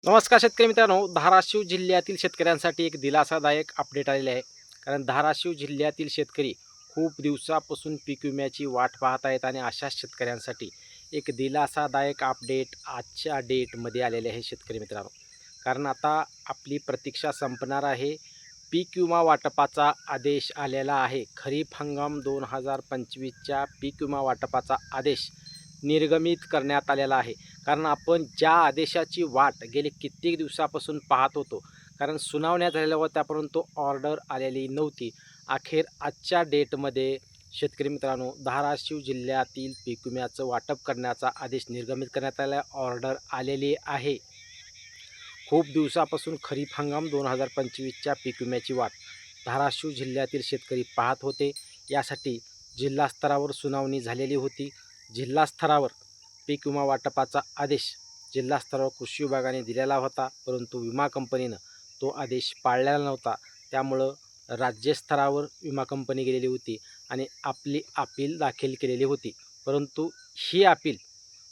नमस्कार शेतकरी मित्रांनो, धाराशिव जिल्ह्यातील शेतकऱ्यांसाठी एक दिलासादायक अपडेट आलेले आहे. कारण धाराशिव जिल्ह्यातील शेतकरी खूप दिवसापासून पीक विम्याची वाट पाहत आहेत आणि अशाच शेतकऱ्यांसाठी एक दिलासादायक अपडेट आजच्या डेटमध्ये आलेले आहे शेतकरी मित्रांनो. कारण आता आपली प्रतीक्षा संपणार आहे. पीक विमा वाटपाचा आदेश आलेला आहे. खरीप हंगाम 2025च्या पीक विमा वाटपाचा आदेश निर्गमित करण्यात आलेला आहे. कारण आपण ज्या आदेशाची वाट गेले कित्येक दिवसापासून पाहत होतो, कारण सुनावण्या झालेल्या होत्या परंतु ऑर्डर आलेली नव्हती. अखेर आजच्या डेटमध्ये शेतकरी मित्रांनो, धाराशिव जिल्ह्यातील पीक विम्याचं वाटप करण्याचा आदेश निर्गमित करण्यात आला. ऑर्डर आलेली आहे. खूप दिवसापासून खरीप हंगाम 2025च्या पीक विम्याची वाट धाराशिव जिल्ह्यातील शेतकरी पाहत होते. यासाठी जिल्हा स्तरावर सुनावणी झालेली होती. जिल्हा स्तरावर पीक विमा वाटपाचा आदेश जिल्हा स्तरावर कृषी विभागाने दिलेला होता, परंतु विमा कंपनीनं तो आदेश पाळलेला नव्हता. त्यामुळं राज्यस्तरावर विमा कंपनी गेलेली होती आणि आपली अपील दाखल केलेली होती. परंतु ही अपील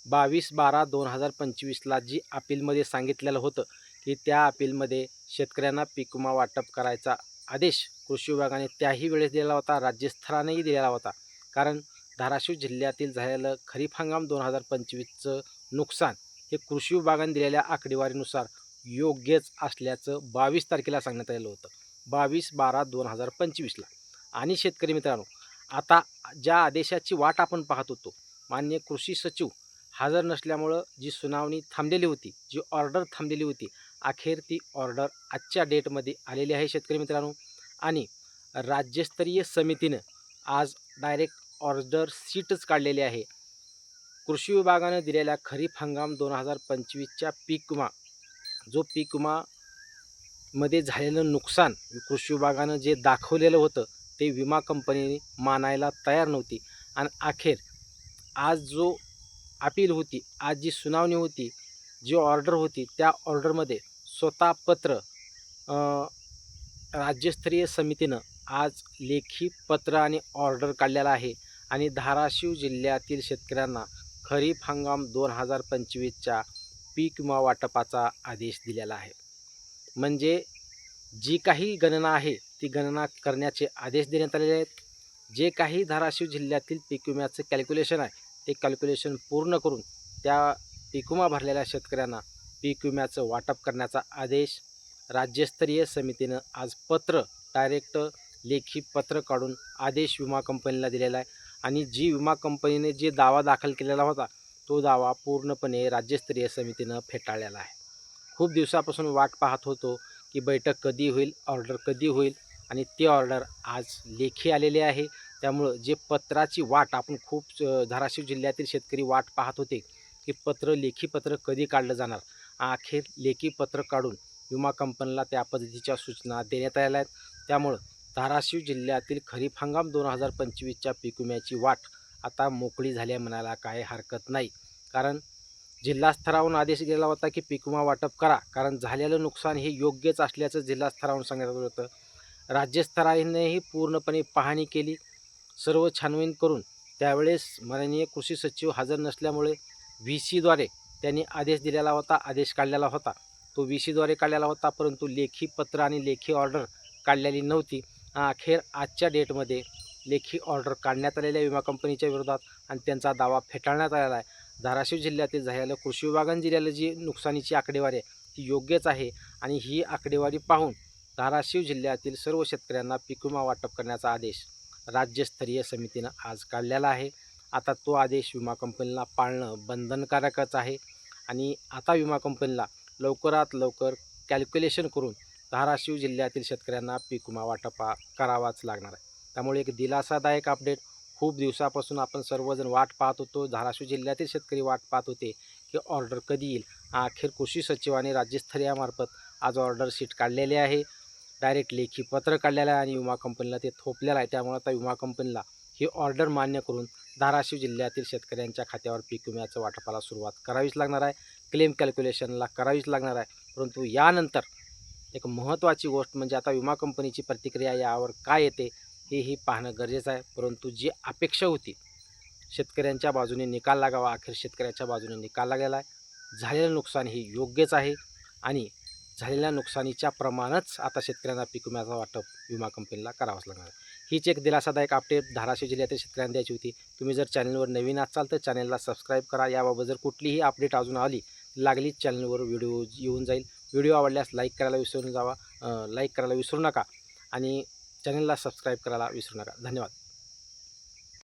22/12/2025ला जी अपीलमध्ये सांगितलेलं होतं की त्या अपीलमध्ये शेतकऱ्यांना पीक विमा वाटप करायचा आदेश कृषी विभागाने त्याही वेळेस दिलेला होता, राज्यस्तरानेही दिलेला होता. कारण धाराशिव जिल्ह्यातील झालेलं खरीप हंगाम 2025चं नुकसान हे कृषी विभागाने दिलेल्या आकडेवारीनुसार योग्यच असल्याचं 22 तारखेला सांगण्यात आलेलं होतं, 22/12/2025ला. आणि शेतकरी मित्रांनो, आता ज्या आदेशाची वाट आपण पाहत होतो, माननीय कृषी सचिव हजर नसल्यामुळं जी सुनावणी थांबलेली होती, जी ऑर्डर थांबलेली होती, अखेर ती ऑर्डर आजच्या डेटमध्ये आलेली आहे शेतकरी मित्रांनो. आणि राज्यस्तरीय समितीनं आज डायरेक्ट ऑर्डर शीटच काढलेली आहे. कृषी विभागानं दिलेल्या खरीप हंगाम 2025च्या पीक विमा, जो पीक विमामध्ये झालेलं नुकसान कृषी विभागानं जे दाखवलेलं होतं ते विमा कंपनी मानायला तयार नव्हती. आणि अखेर आज जो अपील होती, आज जी सुनावणी होती, जी ऑर्डर होती, त्या ऑर्डरमध्ये स्वतः पत्र राज्यस्तरीय समितीनं आज लेखी पत्र आणि ऑर्डर काढलेला आहे. आणि धाराशिव जिल्ह्यातील शेतकऱ्यांना खरीप हंगाम 2025च्या पीक विमा वाटपाचा आदेश दिलेला आहे. म्हणजे जी काही गणना आहे ती गणना करण्याचे आदेश देण्यात आलेले आहेत. जे काही धाराशिव जिल्ह्यातील पीक विम्याचं कॅल्क्युलेशन आहे ते कॅल्क्युलेशन पूर्ण करून त्या पीक विमा भरलेल्या शेतकऱ्यांना पीक विम्याचं वाटप करण्याचा आदेश राज्यस्तरीय समितीनं आज डायरेक्ट लेखी पत्र काढून आदेश विमा कंपनीला दिलेला आहे. आणि जी विमा कंपनीने जे दावा दाखल केलेला होता तो दावा पूर्णपणे राज्यस्तरीय समितीनं फेटाळलेला आहे. खूप दिवसापासून वाट पाहत होतो की बैठक कधी होईल, ऑर्डर कधी होईल, आणि ती ऑर्डर आज लेखी आलेली आहे. त्यामुळं जे पत्राची वाट आपण धाराशिव जिल्ह्यातील शेतकरी वाट पाहत होते की लेखी पत्र कधी काढलं जाणार. अखेर लेखी पत्र काढून विमा कंपनीला त्या पद्धतीच्या सूचना देण्यात आलेल्या आहेत. त्यामुळं धाराशिव जिल्ह्यातील खरीप हंगाम 2025च्या पीक विम्याची वाट आता मोकळी झाली आहे म्हणायला काही हरकत नाही. कारण जिल्हा स्तरावरून आदेश गेला होता की पीक विमा वाटप करा, कारण झालेलं नुकसान हे योग्यच असल्याचं जिल्हा स्तरावरून सांगितलं होतं. राज्यस्तरानेही पूर्णपणे पाहणी केली, सर्व छानबीन करून त्यावेळेस माननीय कृषी सचिव हजर नसल्यामुळे VCद्वारे त्यांनी आदेश दिलेला होता, आदेश काढलेला होता. तो VCद्वारे काढलेला होता, परंतु लेखी पत्र आणि लेखी ऑर्डर काढलेली नव्हती. अखेर आजच्या डेटमध्ये लेखी ऑर्डर काढण्यात आलेल्या विमा कंपनीच्या विरोधात आणि त्यांचा दावा फेटाळण्यात आलेला आहे. धाराशिव जिल्ह्यातील झालेलं कृषी विभागाने दिलेलं जी नुकसानीची आकडेवारी आहे ती योग्यच आहे. आणि ही आकडेवारी पाहून धाराशिव जिल्ह्यातील सर्व शेतकऱ्यांना पीक विमा वाटप करण्याचा आदेश राज्यस्तरीय समितीनं आज काढलेला आहे. आता तो आदेश विमा कंपनीला पाळणं बंधनकारकच आहे. आणि आता विमा कंपनीला लवकरात लवकर कॅल्क्युलेशन करून धाराशिव जिल्ह्यातील शेतकऱ्यांना पीक विमा वाटप करावाच लागणार आहे. त्यामुळे एक दिलासादायक अपडेट. खूप दिवसापासून आपण सर्वजण वाट पाहत होतो, धाराशिव जिल्ह्यातील शेतकरी वाट पाहत होते की ऑर्डर कधी येईल. अखेर कृषी सचिवांनी राज्यस्तरीयामार्फत आज ऑर्डर शीट काढलेली आहे, डायरेक्ट लेखी पत्र काढलेलं आहे आणि विमा कंपनीला ते थोपलेलं आहे. त्यामुळे आता विमा कंपनीला ही ऑर्डर मान्य करून धाराशिव जिल्ह्यातील शेतकऱ्यांच्या खात्यावर पीक विम्याचं वाटपाला सुरुवात करावीच लागणार आहे. क्लेम कॅल्क्युलेशनला करावीच लागणार आहे. परंतु यानंतर एक महत्त्वाची गोष्ट म्हणजे आता विमा कंपनीची प्रतिक्रिया यावर काय येते हेही पाहणं गरजेचं आहे. परंतु जी अपेक्षा होती शेतकऱ्यांच्या बाजूने निकाल लागावा, अखेर शेतकऱ्याच्या बाजूने निकाल लागलेला आहे. झालेलं नुकसान हे योग्यच आहे. आणि झालेल्या नुकसानीच्या प्रमाणच आता शेतकऱ्यांना पीक विम्याचं वाटप विमा कंपनीला करावंच लागणार आहे. हीच एक दिलासादायक अपडेट धाराशिव जिल्ह्यातील शेतकऱ्यांना द्यायची होती. तुम्ही जर चॅनलवर नवीन असाल तर चॅनलला सबस्क्राईब करा. याबाबत जर कुठलीही अपडेट अजून आली लागलीच चॅनलवर व्हिडिओ येऊन जाईल. व्हिडिओ आवडल्यास लाईक करायला विसरू नका आणि चॅनलला सबस्क्राईब करायला विसरू नका. धन्यवाद.